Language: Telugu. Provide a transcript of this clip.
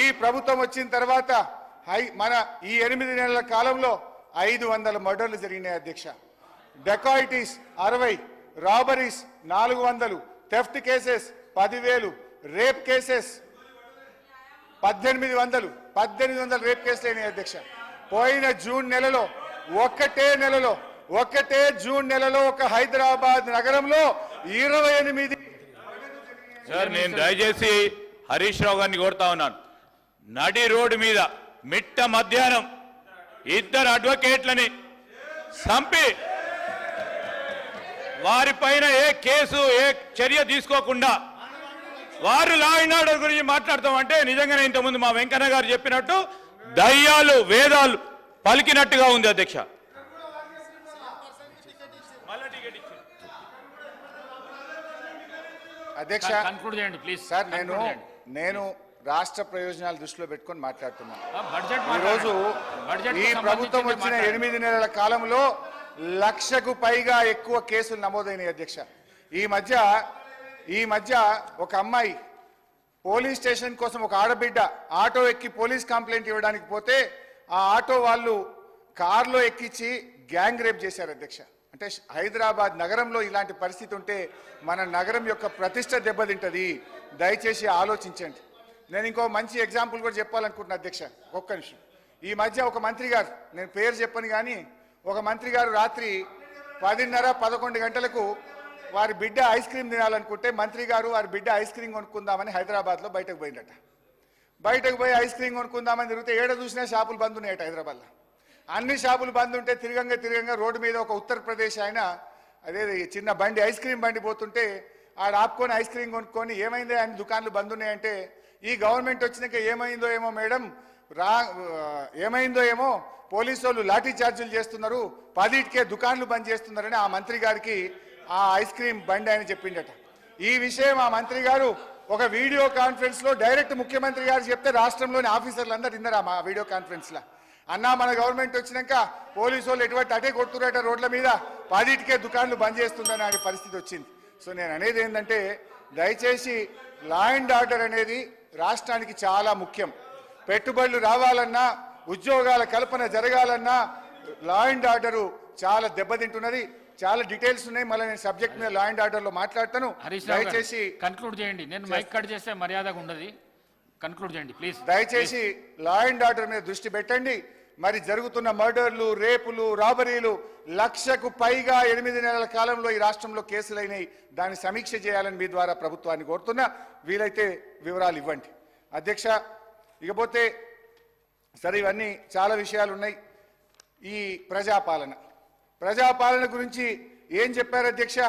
ఈ ప్రభుత్వం వచ్చిన తర్వాత మన ఈ 8 నెలల కాలంలో 500 మర్డర్లు జరిగినాయి అధ్యక్ష. Dacoities 60, robberies 400, theft cases 10,000, rape cases 1800 rape కేసులు అయినాయి అధ్యక్ష. పోయిన జూన్ నెలలో ఒక్కటే జూన్ నెలలో ఒక హైదరాబాద్ నగరంలో 28. సార్ నేను దయచేసి హరీష్ రావు గారిని కోరుతా ఉన్నాను. నడి రోడ్డు మీద మిట్ట మధ్యాహ్నం 2 అడ్వకేట్లని చంపి వారిపైన ఏ కేసు ఏ చర్య తీసుకోకుండా వారు లా అండ్ ఆర్డర్ గురించి మాట్లాడతామంటే నిజంగానే ఇంతకుముందు మా వెంకన్న గారు చెప్పినట్టు దయ్యాలు వేదాలు పలికినట్టుగా ఉంది అధ్యక్ష. అధ్యక్ష సార్ నేను రాష్ట్ర ప్రయోజనాలు దృష్టిలో పెట్టుకొని మాట్లాడుతున్నాను. ఈరోజు ఈ ప్రభుత్వం వచ్చిన 8 నెలల కాలంలో 1,00,000కు పైగా ఎక్కువ కేసులు నమోదైనాయి అధ్యక్ష. ఈ మధ్య ఒక అమ్మాయి పోలీస్ స్టేషన్ కోసం ఒక ఆడబిడ్డ ఆటో ఎక్కి పోలీస్ కంప్లైంట్ ఇవ్వడానికి పోతే ఆ ఆటో వాళ్ళు కారులో ఎక్కించి గ్యాంగ్ రేప్ చేశారు అధ్యక్ష. అంటే హైదరాబాద్ నగరంలో ఇలాంటి పరిస్థితి ఉంటే మన నగరం యొక్క ప్రతిష్ట దెబ్బతింటది. దయచేసి ఆలోచించండి. నేను ఇంకో మంచి ఎగ్జాంపుల్ కూడా చెప్పాలనుకుంటున్నా అధ్యక్ష. ఒక్క నిమిషం. ఈ మధ్య ఒక మంత్రి గారు, నేను పేరు చెప్పను కానీ, ఒక మంత్రి గారు రాత్రి 10:30, 11 గంటలకు వారి బిడ్డ ఐస్ క్రీమ్ తినాలనుకుంటే మంత్రి గారు వారి బిడ్డ ఐస్ క్రీమ్ కొనుక్కుందామని హైదరాబాద్లో బయటకు పోయిందట. బయటకు పోయి ఐస్ క్రీమ్ కొనుక్కుందామని తిరిగితే ఏడ చూసినా షాపులు బంద్ ఉన్నాయట హైదరాబాద్లో. అన్ని షాపులు బంద్ ఉంటే తిరగంగా రోడ్డు మీద ఒక ఉత్తరప్రదేశ్ ఆయన అదే చిన్న బండి ఐస్ క్రీమ్ బండి పోతుంటే ఆడ ఆపుకొని ఐస్ క్రీమ్ కొనుక్కొని ఏమైందో అన్ని దుకాణాలు బంద్ ఉన్నాయంటే ఈ గవర్నమెంట్ వచ్చినాక ఏమైందో ఏమో మేడం ఏమైందో ఏమో పోలీసు వాళ్ళు లాఠీ చార్జీలు చేస్తున్నారు, 10కే దుకాణాలు బంద్ చేస్తున్నారని ఆ మంత్రి గారికి ఆ ఐస్ క్రీమ్ బండి ఆయన చెప్పిండట. ఈ విషయం ఆ మంత్రి గారు ఒక వీడియో కాన్ఫరెన్స్ లో డైరెక్ట్ ముఖ్యమంత్రి గారు చెప్తే రాష్ట్రంలోని ఆఫీసర్లు అందరూ విన్నారా మా వీడియో కాన్ఫరెన్స్ లో? అన్నా మన గవర్నమెంట్ వచ్చినాక పోలీసు వాళ్ళు ఎటువంటి అటే కొడుతున్నట రోడ్ల మీద 10కే దుకాణాలు బంద్ చేస్తుందని అనే పరిస్థితి వచ్చింది. సో నేను అనేది ఏంటంటే దయచేసి లా అండ్ ఆర్డర్ అనేది రాష్ట్రానికి చాలా ముఖ్యం. పెట్టుబడులు రావాలన్నా ఉద్యోగాల కల్పన జరగాలన్నా లా అండ్ ఆర్డర్ చాలా దెబ్బతింటున్నది. చాలా డీటెయిల్స్ ఉన్నాయి. మళ్ళీ నేను సబ్జెక్ట్ మీద లా అండ్ ఆర్డర్ లో మాట్లాడతాను. దయచేసి కన్క్లూడ్ చేయండి. నేను మైక్ కట్ చేస్తే మర్యాదగా ఉండదు. కన్క్లూడ్ చేయండి ప్లీజ్. దయచేసి లా అండ్ ఆర్డర్ మీద దృష్టి పెట్టండి. మరి జరుగుతున్న మర్డర్లు, రేపులు, రాబరీలు 1,00,000కు పైగా 8 నెలల కాలంలో ఈ రాష్ట్రంలో కేసులైనాయి. దాన్ని సమీక్ష చేయాలని మీ ద్వారా ప్రభుత్వాన్ని కోరుతున్నా. వీలైతే వివరాలు ఇవ్వండి అధ్యక్ష. ఇకపోతే సరే ఇవన్నీ చాలా విషయాలు ఉన్నాయి. ఈ ప్రజాపాలన గురించి ఏం చెప్పారు అధ్యక్ష?